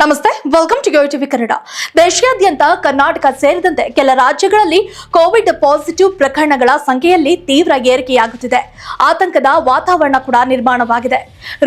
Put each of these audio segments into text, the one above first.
ನಮಸ್ತೆ, welcome to YoYo TV Kannada. ದೇಶಾದ್ಯಂತ ಕರ್ನಾಟಕ ಸೇರಿದಂತೆ ಕೆಲ ರಾಜ್ಯಗಳಲ್ಲಿ ಕೋವಿಡ್ ಪಾಸಿಟಿವ್ ಪ್ರಕರಣಗಳ ಸಂಖ್ಯೆಯಲ್ಲಿ ತೀವ್ರ ಏರಿಕೆಯಾಗುತ್ತಿದೆ. ಆತಂಕದ ವಾತಾವರಣ ಕೂಡ ನಿರ್ಮಾಣವಾಗಿದೆ.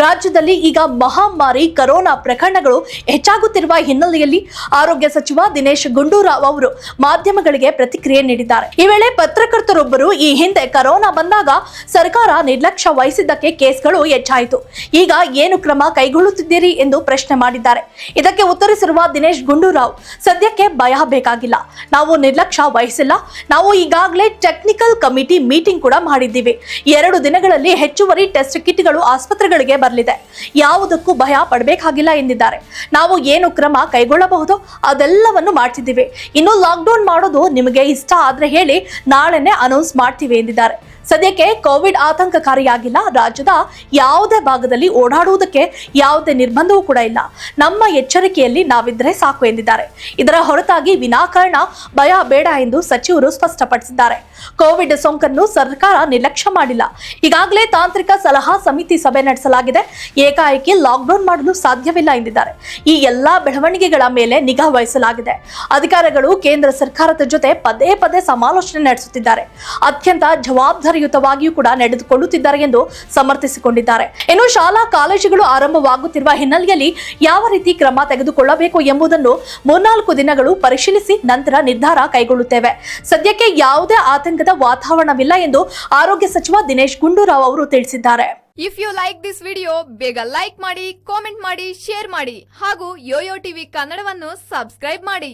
ರಾಜ್ಯದಲ್ಲಿ ಈಗ ಮಹಾಮಾರಿ ಕೊರೋನಾ ಪ್ರಕರಣಗಳು ಹೆಚ್ಚಾಗುತ್ತಿರುವ ಹಿನ್ನೆಲೆಯಲ್ಲಿ ಆರೋಗ್ಯ ಸಚಿವ ದಿನೇಶ್ ಗುಂಡೂರಾವ್ ಅವರು ಮಾಧ್ಯಮಗಳಿಗೆ ಪ್ರತಿಕ್ರಿಯೆ ನೀಡಿದ್ದಾರೆ. ಈ ವೇಳೆ ಪತ್ರಕರ್ತರೊಬ್ಬರು ಈ ಹಿಂದೆ ಕೊರೋನಾ ಬಂದಾಗ ಸರ್ಕಾರ ನಿರ್ಲಕ್ಷ್ಯ ವಹಿಸಿದ್ದಕ್ಕೆ ಕೇಸ್ಗಳು ಹೆಚ್ಚಾಯಿತು, ಈಗ ಏನು ಕ್ರಮ ಕೈಗೊಳ್ಳುತ್ತಿದ್ದೀರಿ ಎಂದು ಪ್ರಶ್ನೆ ಮಾಡಿದ್ದಾರೆ. ಇದಕ್ಕೆ ಉತ್ತರಿಸಿರುವ ದಿನೇಶ್ ಗುಂಡೂರಾವ್, ಸದ್ಯಕ್ಕೆ ಭಯ ಬೇಕಾಗಿಲ್ಲ, ನಾವು ನಿರ್ಲಕ್ಷ್ಯ ವಹಿಸಿಲ್ಲ, ನಾವು ಈಗಾಗಲೇ ಟೆಕ್ನಿಕಲ್ ಕಮಿಟಿ ಮೀಟಿಂಗ್ ಕೂಡ ಮಾಡಿದ್ದೀವಿ. 2 ದಿನಗಳಲ್ಲಿ ಹೆಚ್ಚುವರಿ ಟೆಸ್ಟ್ ಕಿಟ್ಗಳು ಆಸ್ಪತ್ರೆಗಳಿಗೆ ಬರಲಿದೆ, ಯಾವುದಕ್ಕೂ ಭಯ ಪಡಬೇಕಾಗಿಲ್ಲ ಎಂದಿದ್ದಾರೆ. ನಾವು ಏನು ಕ್ರಮ ಕೈಗೊಳ್ಳಬಹುದು ಅದೆಲ್ಲವನ್ನು ಮಾಡ್ತಿದ್ದೀವಿ. ಇನ್ನು ಲಾಕ್ಡೌನ್ ಮಾಡೋದು ನಿಮಗೆ ಇಷ್ಟ ಆದ್ರೆ ಹೇಳಿ, ನಾಳೆನೆ ಅನೌನ್ಸ್ ಮಾಡ್ತೀವಿ ಎಂದಿದ್ದಾರೆ. ಸದ್ಯಕ್ಕೆ ಕೋವಿಡ್ ಆತಂಕಕಾರಿಯಾಗಿಲ್ಲ. ರಾಜ್ಯದ ಯಾವುದೇ ಭಾಗದಲ್ಲಿ ಓಡಾಡುವುದಕ್ಕೆ ಯಾವುದೇ ನಿರ್ಬಂಧವೂ ಕೂಡ ಇಲ್ಲ. ನಮ್ಮ ಎಚ್ಚರಿಕೆಯಲ್ಲಿ ನಾವಿದ್ರೆ ಸಾಕು ಎಂದಿದ್ದಾರೆ. ಇದರ ಹೊರತಾಗಿ ವಿನಾಕಾರಣ ಭಯ ಬೇಡ ಎಂದು ಸಚಿವರು ಸ್ಪಷ್ಟಪಡಿಸಿದ್ದಾರೆ. ಕೋವಿಡ್ ಸೋಂಕನ್ನು ಸರ್ಕಾರ ನಿರ್ಲಕ್ಷ್ಯ ಮಾಡಿಲ್ಲ. ಈಗಾಗಲೇ ತಾಂತ್ರಿಕ ಸಲಹಾ ಸಮಿತಿ ಸಭೆ ನಡೆಸಲಾಗಿದೆ. ಏಕಾಏಕಿ ಲಾಕ್ಡೌನ್ ಮಾಡಲು ಸಾಧ್ಯವಿಲ್ಲ ಎಂದಿದ್ದಾರೆ. ಈ ಎಲ್ಲಾ ಬೆಳವಣಿಗೆಗಳ ಮೇಲೆ ನಿಗಾ ವಹಿಸಲಾಗಿದೆ. ಅಧಿಕಾರಿಗಳು ಕೇಂದ್ರ ಸರ್ಕಾರದ ಜೊತೆ ಪದೇ ಪದೇ ಸಮಾಲೋಚನೆ ನಡೆಸುತ್ತಿದ್ದಾರೆ. ಅತ್ಯಂತ ಜವಾಬ್ದಾರಿಯುತವಾಗಿಯೂ ಕೂಡ ನಡೆದುಕೊಳ್ಳುತ್ತಿದ್ದಾರೆ ಎಂದು ಸಮರ್ಥಿಸಿಕೊಂಡಿದ್ದಾರೆ. ಇನ್ನು ಶಾಲಾ ಕಾಲೇಜುಗಳು ಆರಂಭವಾಗುತ್ತಿರುವ ಹಿನ್ನೆಲೆಯಲ್ಲಿ ಯಾವ ರೀತಿ ಕ್ರಮ ತೆಗೆದುಕೊಳ್ಳಬೇಕು ಎಂಬುದನ್ನು 3-4 ದಿನಗಳು ಪರಿಶೀಲಿಸಿ ನಂತರ ನಿರ್ಧಾರ ಕೈಗೊಳ್ಳುತ್ತೇವೆ. ಸದ್ಯಕ್ಕೆ ಯಾವುದೇ ಆತಂಕದ ವಾತಾವರಣವಿಲ್ಲ ಎಂದು ಆರೋಗ್ಯ ಸಚಿವ ದಿನೇಶ್ ಗುಂಡೂರಾವ್ ಅವರು ತಿಳಿಸಿದ್ದಾರೆ. If you like this video, ಬೇಗ ಲೈಕ್ ಮಾಡಿ, ಕಾಮೆಂಟ್ ಮಾಡಿ, ಶೇರ್ ಮಾಡಿ ಹಾಗೂ ಯೋಯೋ ಟಿವಿ ಕನ್ನಡವನ್ನು ಸಬ್ಸ್ಕ್ರೈಬ್ ಮಾಡಿ.